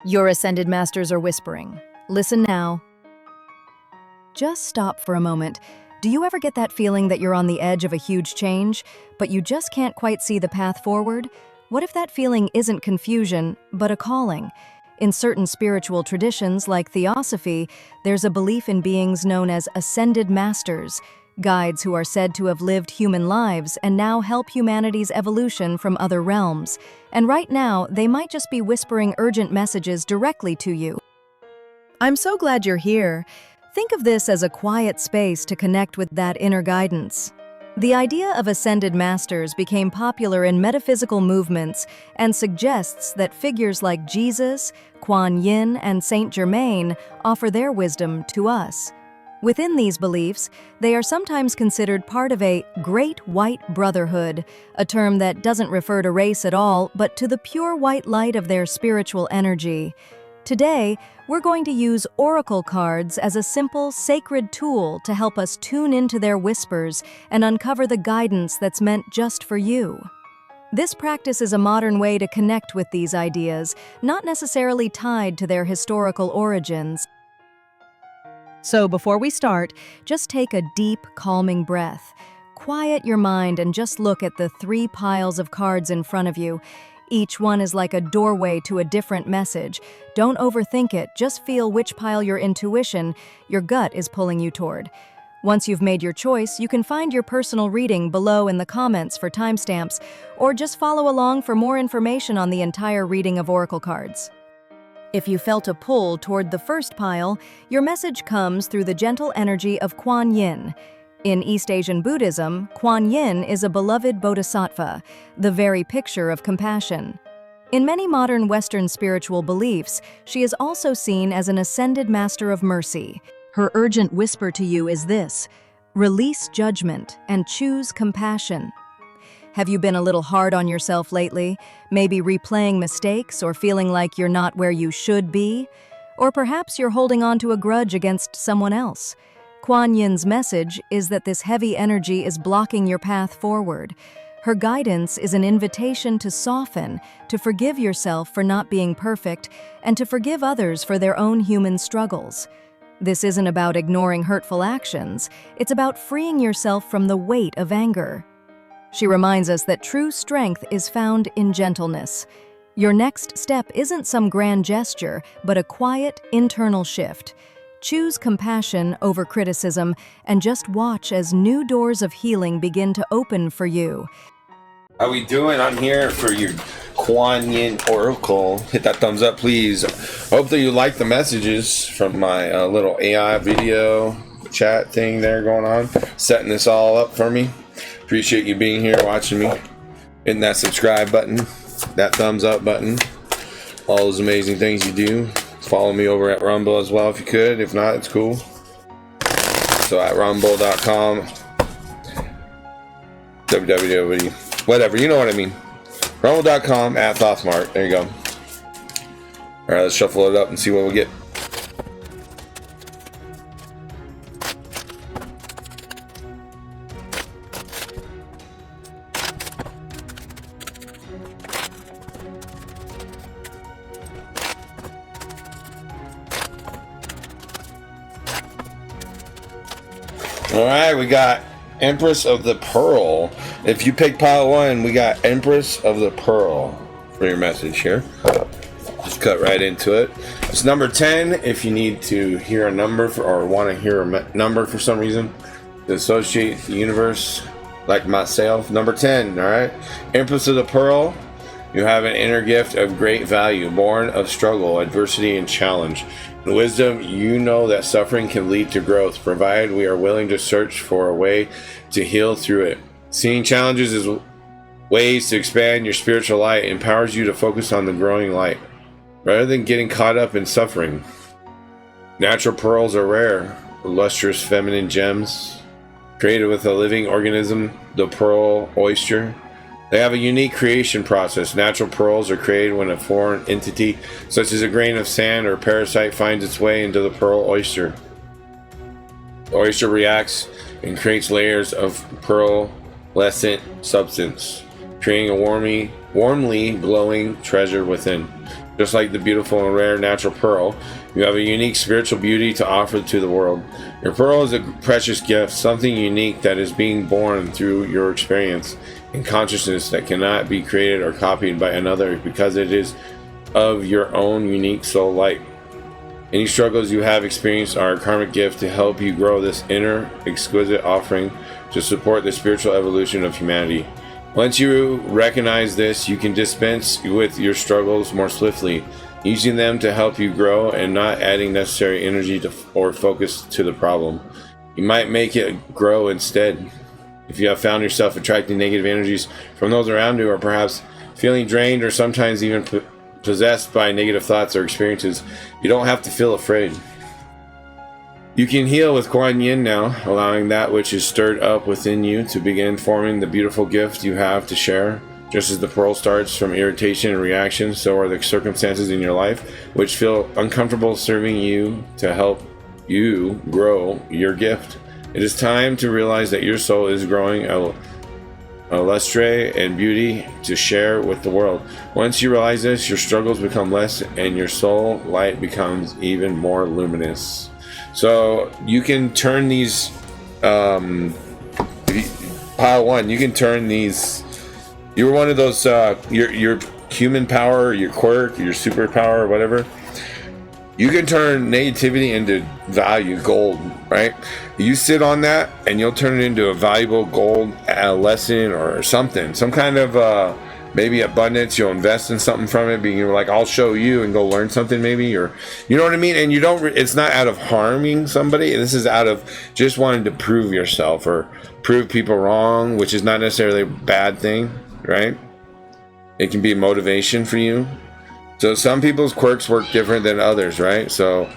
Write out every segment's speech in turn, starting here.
Your ascended masters are whispering. Listen now. Just stop for a moment. Do you ever get that feeling that you're on the edge of a huge change, but you just can't quite see the path forward? What if that feeling isn't confusion, but a calling? In certain spiritual traditions, like Theosophy, there's a belief in beings known as ascended masters, guides who are said to have lived human lives and now help humanity's evolution from other realms. And right now, they might just be whispering urgent messages directly to you. I'm so glad you're here. Think of this as a quiet space to connect with that inner guidance. The idea of ascended masters became popular in metaphysical movements and suggests that figures like Jesus, Quan Yin, and Saint Germain offer their wisdom to us. Within these beliefs, they are sometimes considered part of a Great White Brotherhood, a term that doesn't refer to race at all, but to the pure white light of their spiritual energy. Today, we're going to use oracle cards as a simple, sacred tool to help us tune into their whispers and uncover the guidance that's meant just for you. This practice is a modern way to connect with these ideas, not necessarily tied to their historical origins. So before we start, just take a deep, calming breath. Quiet your mind and just look at the 3 piles of cards in front of you. Each one is like a doorway to a different message. Don't overthink it, just feel which pile your intuition, your gut is pulling you toward. Once you've made your choice, you can find your personal reading below in the comments for timestamps, or just follow along for more information on the entire reading of oracle cards. If you felt a pull toward the first pile, your message comes through the gentle energy of Quan Yin. In East Asian Buddhism, Quan Yin is a beloved bodhisattva, the very picture of compassion. In many modern Western spiritual beliefs, she is also seen as an ascended master of mercy. Her urgent whisper to you is this: release judgment and choose compassion. Have you been a little hard on yourself lately? Maybe replaying mistakes or feeling like you're not where you should be? Or perhaps you're holding on to a grudge against someone else. Quan Yin's message is that this heavy energy is blocking your path forward. Her guidance is an invitation to soften, to forgive yourself for not being perfect, and to forgive others for their own human struggles. This isn't about ignoring hurtful actions, it's about freeing yourself from the weight of anger. She reminds us that true strength is found in gentleness. Your next step isn't some grand gesture, but a quiet, internal shift. Choose compassion over criticism and just watch as new doors of healing begin to open for you. How we doing? I'm here for your Quan Yin Oracle. Hit that thumbs up, please. Hope that you like the messages from my little AI video chat thing there going on. Setting this all up for me. Appreciate you being here, watching me. Hitting that subscribe button, that thumbs up button. All those amazing things you do. Follow me over at Rumble as well if you could. If not, it's cool. So at rumble.com, www, whatever, you know what I mean. Rumble.com at Thothmark. There you go. Alright, let's shuffle it up and see what we get. Alright, we got Empress of the Pearl. If you pick pile 1, we got Empress of the Pearl for your message here. Just cut right into it. It's number 10 if you need to hear a number or want to hear a number for some reason to associate the universe, like myself. Number 10, alright? Empress of the Pearl. You have an inner gift of great value, born of struggle, adversity, and challenge. In wisdom, you know that suffering can lead to growth, provided we are willing to search for a way to heal through it. Seeing challenges as ways to expand your spiritual light empowers you to focus on the growing light, rather than getting caught up in suffering. Natural pearls are rare, lustrous feminine gems, created with a living organism, the pearl oyster. They have a unique creation process. Natural pearls are created when a foreign entity, such as a grain of sand or parasite, finds its way into the pearl oyster. The oyster reacts and creates layers of pearlescent substance, creating a warmly glowing treasure within. Just like the beautiful and rare natural pearl, you have a unique spiritual beauty to offer to the world. Your pearl is a precious gift, something unique that is being born through your experience and consciousness that cannot be created or copied by another because it is of your own unique soul light. Any struggles you have experienced are a karmic gift to help you grow this inner, exquisite offering to support the spiritual evolution of humanity. Once you recognize this, you can dispense with your struggles more swiftly, using them to help you grow and not adding necessary energy or focus to the problem. You might make it grow instead. If you have found yourself attracting negative energies from those around you, or perhaps feeling drained or sometimes even possessed by negative thoughts or experiences, you don't have to feel afraid. You can heal with Quan Yin now, allowing that which is stirred up within you to begin forming the beautiful gift you have to share. Just as the pearl starts from irritation and reaction, so are the circumstances in your life which feel uncomfortable serving you to help you grow your gift. It is time to realize that your soul is growing a lustre and beauty to share with the world. Once you realize this, your struggles become less and your soul light becomes even more luminous. So you can turn these pile one, you can turn these, you're one of those your human power, your quirk, your superpower, or whatever. You can turn negativity into value, gold, right? You sit on that and you'll turn it into a valuable gold lesson or something, some kind of maybe abundance. You'll invest in something from it, being like, I'll show you, and go learn something maybe, or you know what I mean? And you don't, it's not out of harming somebody. This is out of just wanting to prove yourself or prove people wrong, which is not necessarily a bad thing, right? It can be motivation for you. So some people's quirks work different than others, right? So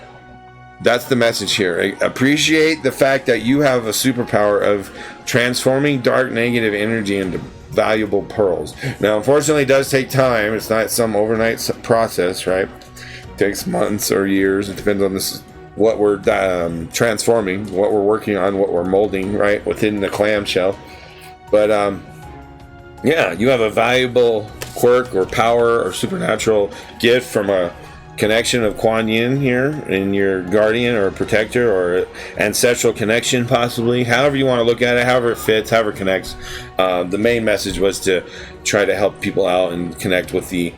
that's the message here. Appreciate the fact that you have a superpower of transforming dark negative energy into valuable pearls. Now, unfortunately, it does take time. It's not some overnight process, right? It takes months or years. It depends on this, what we're transforming, what we're working on, what we're molding, right, within the clamshell. But yeah, you have a valuable quirk or power or supernatural gift from a connection of Quan Yin here in your guardian or protector or ancestral connection, possibly, however you want to look at it, however it fits, however it connects. The main message was to try to help people out and connect with the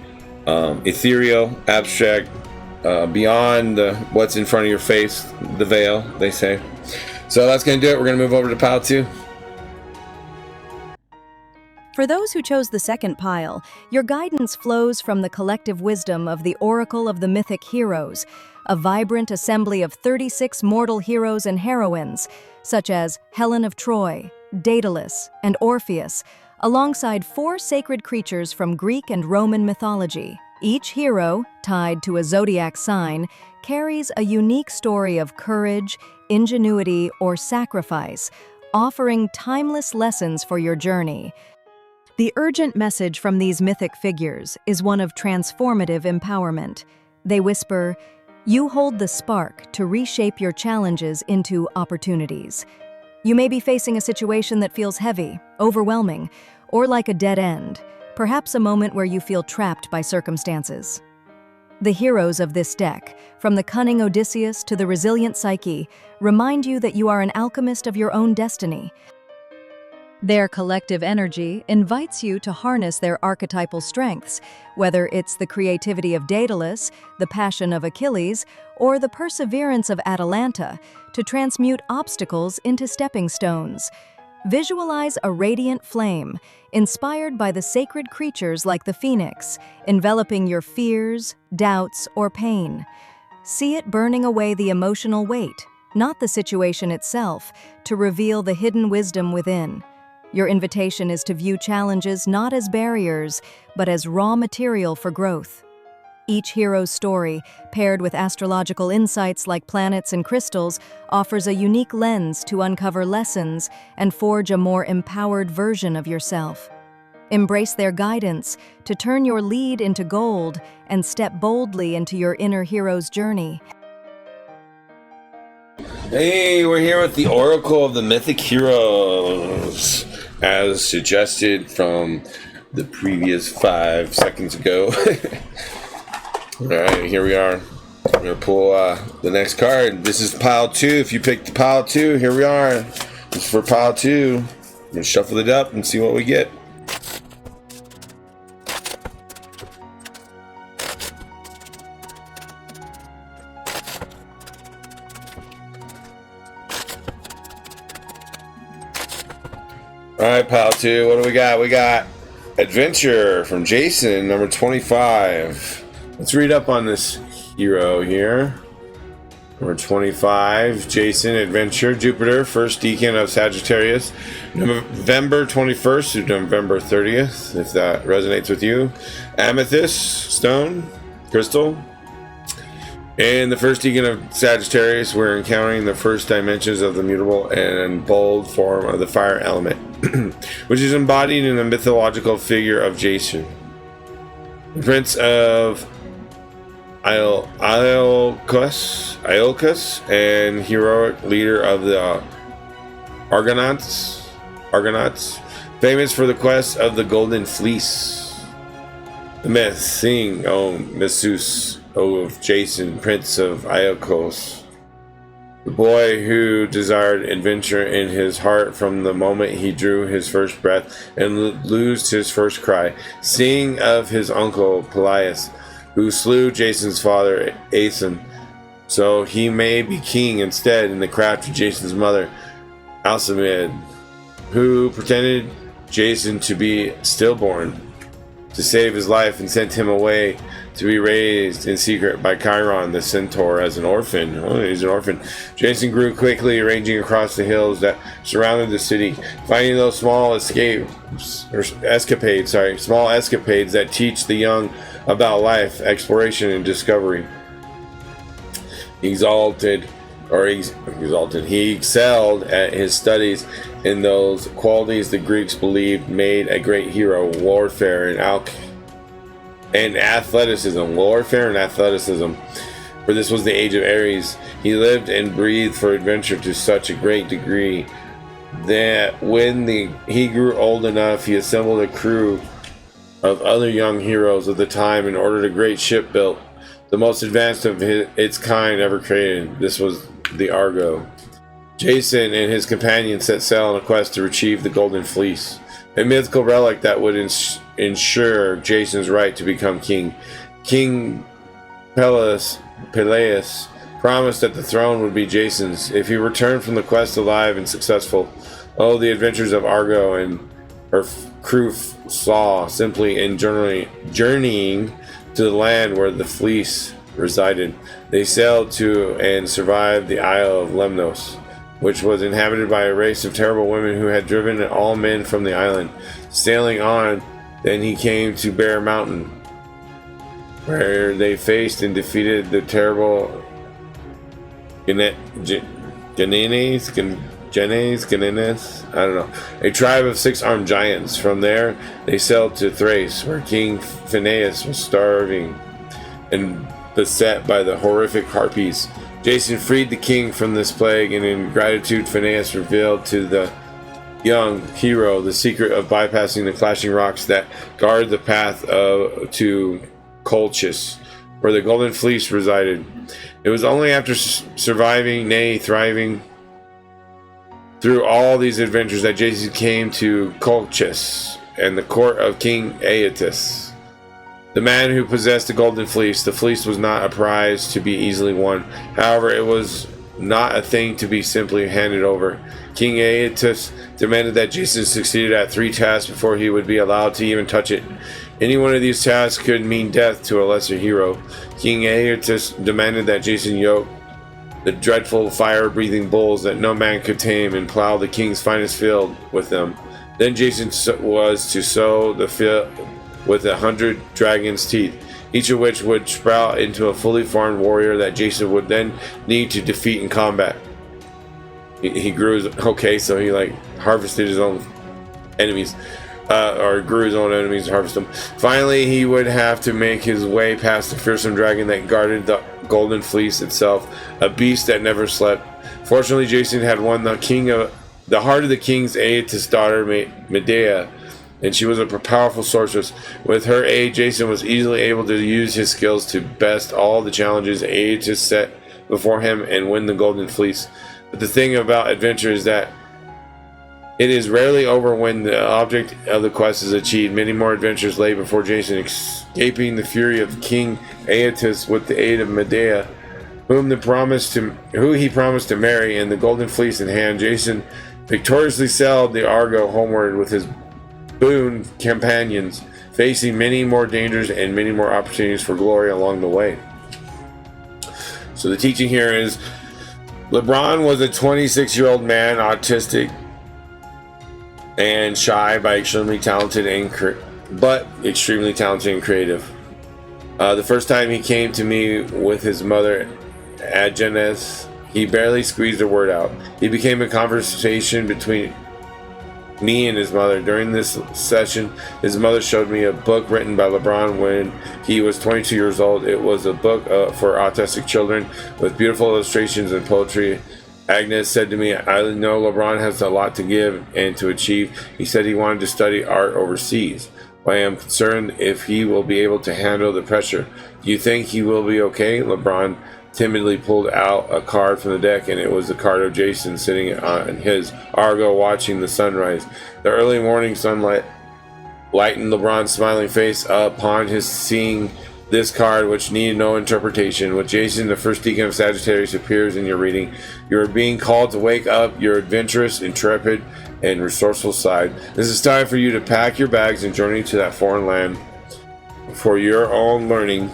ethereal, abstract, beyond what's in front of your face, the veil, they say. So that's going to do it. We're going to move over to pile 2. For those who chose the second pile, your guidance flows from the collective wisdom of the Oracle of the Mythic Heroes, a vibrant assembly of 36 mortal heroes and heroines, such as Helen of Troy, Daedalus, and Orpheus, alongside 4 sacred creatures from Greek and Roman mythology. Each hero, tied to a zodiac sign, carries a unique story of courage, ingenuity, or sacrifice, offering timeless lessons for your journey. The urgent message from these mythic figures is one of transformative empowerment. They whisper, "You hold the spark to reshape your challenges into opportunities." You may be facing a situation that feels heavy, overwhelming, or like a dead end, perhaps a moment where you feel trapped by circumstances. The heroes of this deck, from the cunning Odysseus to the resilient Psyche, remind you that you are an alchemist of your own destiny. Their collective energy invites you to harness their archetypal strengths, whether it's the creativity of Daedalus, the passion of Achilles, or the perseverance of Atalanta, to transmute obstacles into stepping stones. Visualize a radiant flame, inspired by the sacred creatures like the phoenix, enveloping your fears, doubts, or pain. See it burning away the emotional weight, not the situation itself, to reveal the hidden wisdom within. Your invitation is to view challenges not as barriers, but as raw material for growth. Each hero's story, paired with astrological insights like planets and crystals, offers a unique lens to uncover lessons and forge a more empowered version of yourself. Embrace their guidance to turn your lead into gold and step boldly into your inner hero's journey. Hey, we're here with the Oracle of the Mythic Heroes, as suggested from the previous 5 seconds ago. Alright, here we are. I'm going to pull the next card. This is pile 2. If you picked the pile 2, here we are. This is for pile 2. I'm going to shuffle it up and see what we get. Alright, pile 2. What do we got? We got Adventure from Jason, number 25. Let's read up on this hero here. Number 25, Jason, Adventure, Jupiter, first decan of Sagittarius, November 21st to November 30th, if that resonates with you. Amethyst, stone, crystal. In the first decan of Sagittarius, we're encountering the first dimensions of the mutable and bold form of the fire element, which is embodied in the mythological figure of Jason, the Prince of Iolcus and heroic leader of the Argonauts, famous for the quest of the Golden Fleece. The myth, sing, O Missus, of Jason, Prince of Iolcus, the boy who desired adventure in his heart from the moment he drew his first breath and loosed his first cry. Sing of his uncle Pelias, who slew Jason's father Aeson, so he may be king instead in the craft of Jason's mother Alcimede, who pretended Jason to be stillborn to save his life and sent him away to be raised in secret by Chiron the centaur as an orphan. Oh, he's an orphan. Jason grew quickly, ranging across the hills that surrounded the city, finding those small escapades that teach the young about life, exploration, and discovery. He excelled at his studies in those qualities the Greeks believed made a great hero: warfare and athleticism. For this was the age of Aries. He lived and breathed for adventure to such a great degree that when he grew old enough, he assembled a crew of other young heroes of the time and ordered a great ship built, the most advanced of its kind ever created. This was the Argo. Jason and his companions set sail on a quest to retrieve the Golden Fleece, a mythical relic that would ensure Jason's right to become king. King Peleus promised that the throne would be Jason's if he returned from the quest alive and successful. Oh, the adventures of Argo and her crew saw simply in journeying to the land where the fleece resided. They sailed to and survived the Isle of Lemnos, which was inhabited by a race of terrible women who had driven all men from the island. Sailing on, then he came to Bear Mountain, where they faced and defeated the terrible Genenes, I don't know, a tribe of 6-armed giants. From there, they sailed to Thrace, where King Phineas was starving and beset by the horrific harpies. Jason freed the king from this plague, and in gratitude, Phineas revealed to the young hero the secret of bypassing the clashing rocks that guard the path to Colchis, where the Golden Fleece resided. It was only after surviving, nay, thriving through all these adventures that Jason came to Colchis and the court of King Aeetes, the man who possessed the Golden Fleece. The fleece was not a prize to be easily won. However, it was not a thing to be simply handed over. King Aeetes demanded that Jason succeeded at 3 tasks before he would be allowed to even touch it. Any one of these tasks could mean death to a lesser hero. King Aeetes demanded that Jason yoke the dreadful fire-breathing bulls that no man could tame and plow the king's finest field with them. Then Jason was to sow the field with 100 dragons' teeth, each of which would sprout into a fully formed warrior that Jason would then need to defeat in combat. He grew his, so he harvested his own enemies, or grew his own enemies and harvested them. Finally, he would have to make his way past the fearsome dragon that guarded the Golden Fleece itself, a beast that never slept. Fortunately, Jason had won the heart of the king's Aeetes' daughter, Medea, and she was a powerful sorceress. With her aid, Jason was easily able to use his skills to best all the challenges Aetus set before him and win the Golden Fleece. But the thing about adventure is that it is rarely over when the object of the quest is achieved. Many more adventures lay before Jason, escaping the fury of King Aetus with the aid of Medea, who he promised to marry, and the Golden Fleece in hand. Jason victoriously sailed the Argo homeward with his boon companions, facing many more dangers and many more opportunities for glory along the way. So the teaching here is LeBron was a 26-year-old man, autistic and shy, but extremely talented and creative. The first time he came to me with his mother, Ageneth, he barely squeezed a word out. He became a conversation between me and his mother. During this session, his mother showed me a book written by LeBron when he was 22 years old. It was a book for autistic children with beautiful illustrations and poetry. Agnes said to me, I know LeBron has a lot to give and to achieve. He said he wanted to study art overseas. I am concerned if he will be able to handle the pressure. Do you think he will be okay? LeBron timidly pulled out a card from the deck, and it was the card of Jason sitting on his Argo watching the sunrise. The early morning sunlight lightened LeBron's smiling face upon his seeing this card, which needed no interpretation. With Jason, the first deacon of Sagittarius, appears in your reading. You are being called to wake up your adventurous, intrepid, and resourceful side. This is time for you to pack your bags and journey to that foreign land for your own learning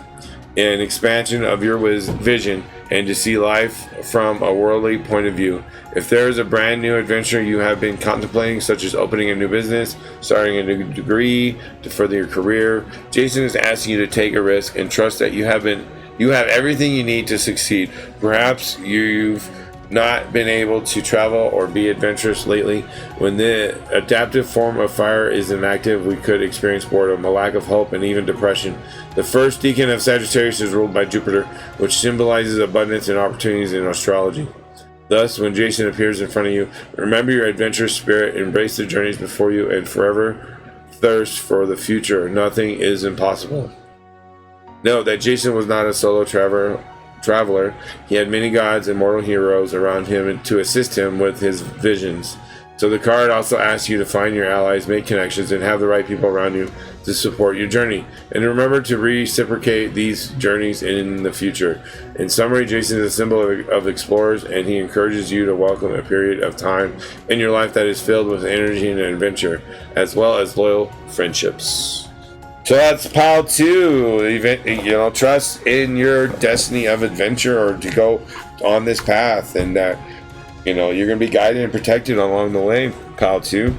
and expansion of your vision, and to see life from a worldly point of view. If there is a brand new adventure you have been contemplating, such as opening a new business, starting a new degree to further your career, Jason is asking you to take a risk and trust that you have everything you need to succeed. Perhaps you've not been able to travel or be adventurous lately. When the adaptive form of fire is inactive, we could experience boredom, a lack of hope, and even depression. The first deacon of Sagittarius is ruled by Jupiter, which symbolizes abundance and opportunities in astrology. Thus, when Jason appears in front of you, remember your adventurous spirit, embrace the journeys before you, and forever thirst for the future. Nothing is impossible. Note that Jason was not a solo traveler. He had many gods and mortal heroes around him to assist him with his visions. So the card also asks you to find your allies, make connections, and have the right people around you to support your journey. And remember to reciprocate these journeys in the future. In summary, Jason is a symbol of explorers, and he encourages you to welcome a period of time in your life that is filled with energy and adventure, as well as loyal friendships. So that's pile 2. Trust in your destiny of adventure, or to go on this path, and that you're going to be guided and protected along the way. Pile 2.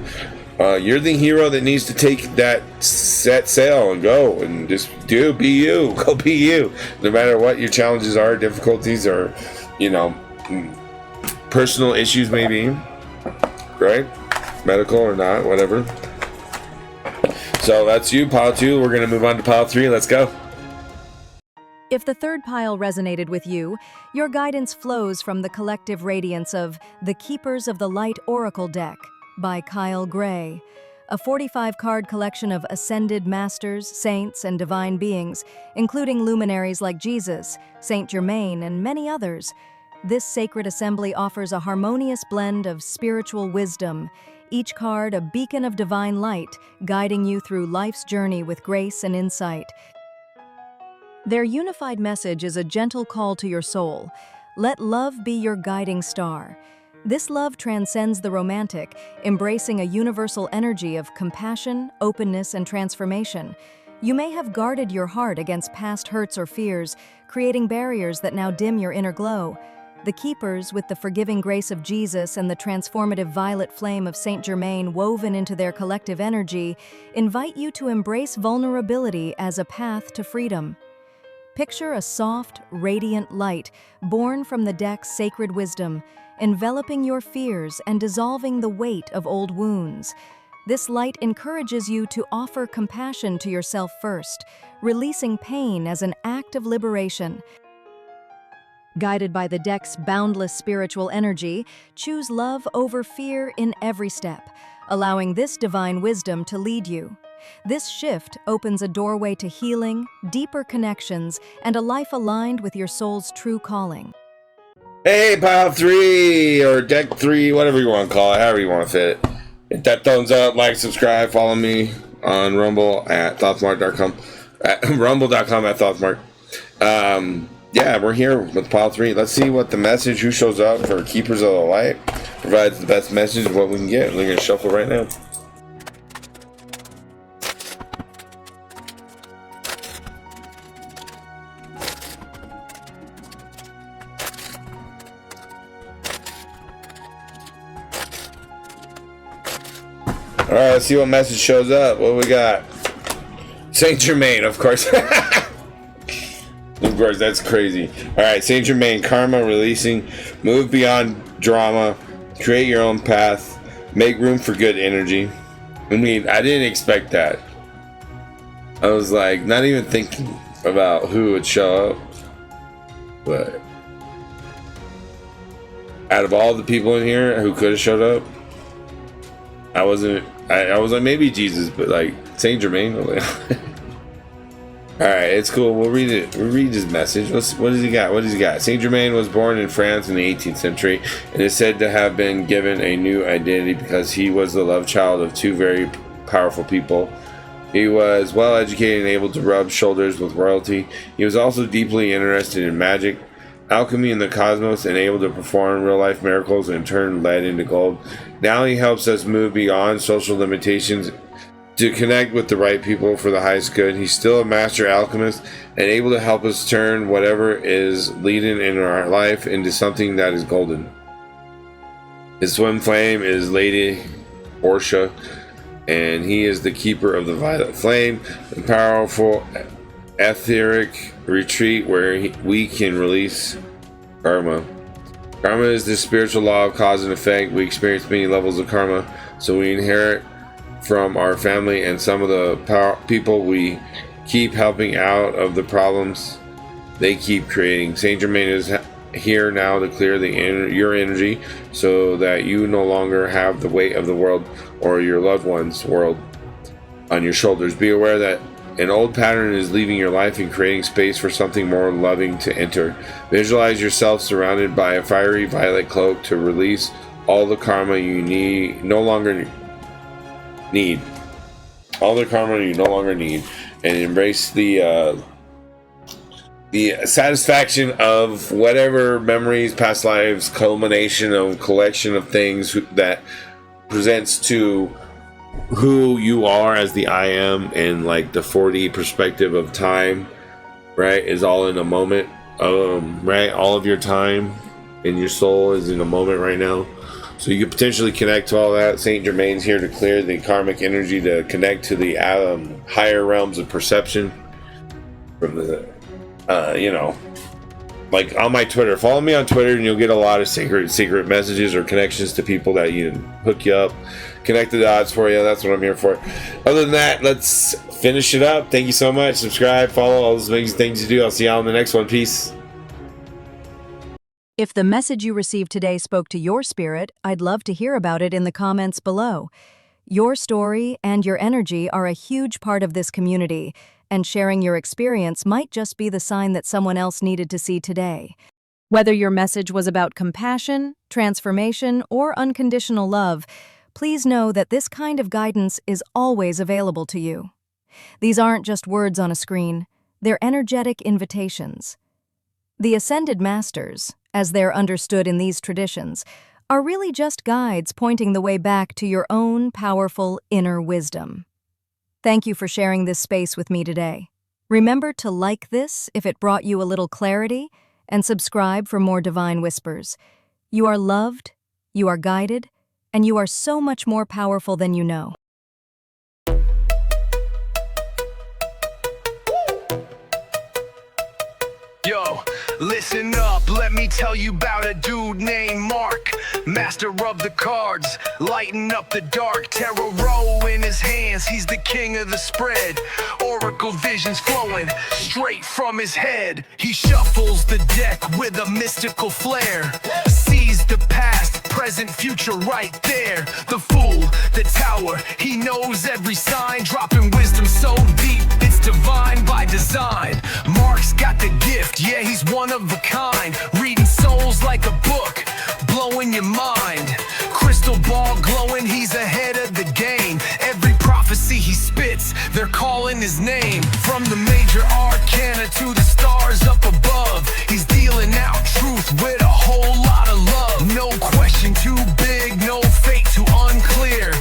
You're the hero that needs to take that set sail and go and just be you. Go be you. No matter what your challenges are, difficulties, or personal issues maybe, right? Medical or not, whatever. So that's you, pile 2. We're going to move on to pile 3. Let's go. If the third pile resonated with you, your guidance flows from the collective radiance of The Keepers of the Light Oracle Deck by Kyle Gray, a 45-card collection of ascended masters, saints, and divine beings, including luminaries like Jesus, Saint Germain, and many others. This sacred assembly offers a harmonious blend of spiritual wisdom, each card a beacon of divine light, guiding you through life's journey with grace and insight. Their unified message is a gentle call to your soul. Let love be your guiding star. This love transcends the romantic, embracing a universal energy of compassion, openness, and transformation. You may have guarded your heart against past hurts or fears, creating barriers that now dim your inner glow. The Keepers, with the forgiving grace of Jesus and the transformative violet flame of Saint Germain woven into their collective energy, invite you to embrace vulnerability as a path to freedom. Picture a soft, radiant light born from the deck's sacred wisdom, enveloping your fears and dissolving the weight of old wounds. This light encourages you to offer compassion to yourself first, releasing pain as an act of liberation. Guided by the deck's boundless spiritual energy, choose love over fear in every step, allowing this divine wisdom to lead you. This shift opens a doorway to healing, deeper connections, and a life aligned with your soul's true calling. Hey, pile 3 or deck 3, whatever you want to call it, however you want to fit it. Hit that thumbs up, like, subscribe, follow me on Rumble at thothmark.com, at rumble.com at thothmark. Yeah, we're here with pile 3. Let's see what the message, who shows up for Keepers of the Light, provides the best message of what we can get. We're going to shuffle right now. All right, let's see what message shows up. What we got? Saint Germain, of course. Of course, that's crazy. All right, Saint Germain, karma releasing, move beyond drama, create your own path, make room for good energy. I mean, I didn't expect that. I was like, not even thinking about who would show up. But out of all the people in here who could have showed up, I was like, maybe Jesus, but like Saint Germain. Like, all right, it's cool. We'll read it. We'll read his message. What does he got? What does he got? Saint Germain was born in France in the 18th century and is said to have been given a new identity because he was the love child of two very powerful people. He was well educated and able to rub shoulders with royalty. He was also deeply interested in magic, alchemy, and the cosmos, and able to perform real-life miracles and turn lead into gold. Now he helps us move beyond social limitations to connect with the right people for the highest good. He's still a master alchemist and able to help us turn whatever is leading in our life into something that is golden. His swim flame is Lady Orsha, and he is the keeper of the violet flame, a powerful etheric retreat where we can release karma. Karma is the spiritual law of cause and effect. We experience many levels of karma, so we inherit from our family and some of the people we keep helping out of the problems they keep creating. Saint Germain is here now to clear your energy so that you no longer have the weight of the world or your loved one's world on your shoulders. Be aware that an old pattern is leaving your life and creating space for something more loving to enter. Visualize yourself surrounded by a fiery violet cloak to release all the karma you no longer need. All the karma you no longer need, and embrace the satisfaction of whatever memories, past lives, culmination of collection of things that presents to who you are as the I am, and like the 4D perspective of time, right, is all in a moment. Right, all of your time and your soul is in a moment right now. So you could potentially connect to all that. Saint Germain's here to clear the karmic energy, to connect to the higher realms of perception. From the, like on my Twitter. Follow me on Twitter, and you'll get a lot of secret messages or connections to people that hook you up, connect the dots for you. That's what I'm here for. Other than that, let's finish it up. Thank you so much. Subscribe, follow, all those amazing things you do. I'll see y'all in the next one. Peace. If the message you received today spoke to your spirit, I'd love to hear about it in the comments below. Your story and your energy are a huge part of this community, and sharing your experience might just be the sign that someone else needed to see today. Whether your message was about compassion, transformation, or unconditional love, please know that this kind of guidance is always available to you. These aren't just words on a screen, they're energetic invitations. The Ascended Masters, as they're understood in these traditions, are really just guides pointing the way back to your own powerful inner wisdom. Thank you for sharing this space with me today. Remember to like this if it brought you a little clarity, and subscribe for more divine whispers. You are loved, you are guided, and you are so much more powerful than you know. Yo, listen up, let me tell you about a dude named Mark, master of the cards, lighting up the dark, tarot in his hands, he's the king of the spread, oracle visions flowing straight from his head. He shuffles the deck with a mystical flair, sees the past, present, present, future right there. The fool, the tower, he knows every sign, dropping wisdom so deep, it's divine by design. Mark's got the gift, yeah, he's one of a kind, reading souls like a book, blowing your mind. Crystal ball glowing, he's ahead of the game. Every prophecy he spits, they're calling his name. From the major arcana to the stars up above, he's dealing out truth with a whole lot of love. No question too big, no fate too unclear.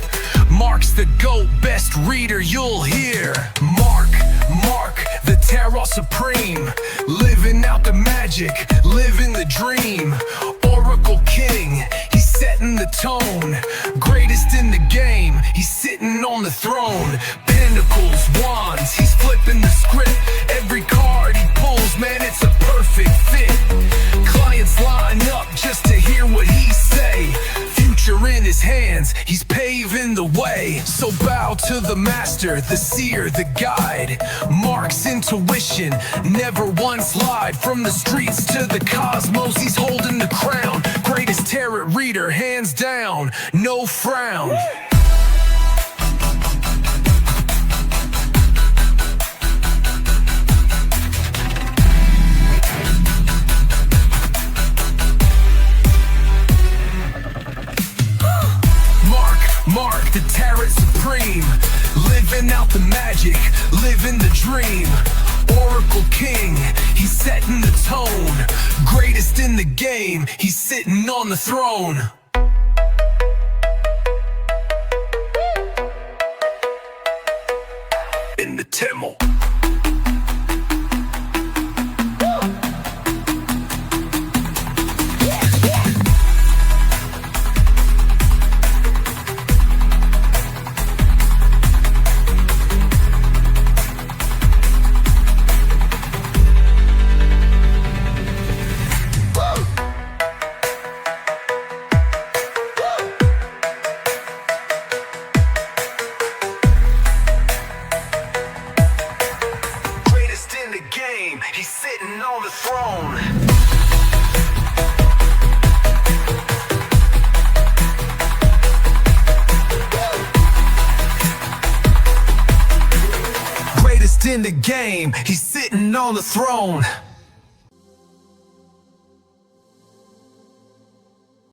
Mark's the GOAT, best reader you'll hear. Mark, the tarot supreme, living out the magic, living the dream. Oracle king, he's setting the tone, greatest in the game, he's sitting on the throne. Pentacles, wands, he's flipping the script. Every card he pulls, man, it's a perfect fit. Clients line up just to hear what he say. Future in his hands, he's paving the way. So bow to the master, the seer, the guide. Mark's intuition never once lied. From the streets to the cosmos, he's holding the crown. Greatest tarot reader, hands down, no frown. Mark, the tarot supreme, living out the magic, living the dream. Oracle king, he's setting the tone, greatest in the game, he's sitting on the throne. In the temple. He's sitting on the throne. Greatest in the game, he's sitting on the throne.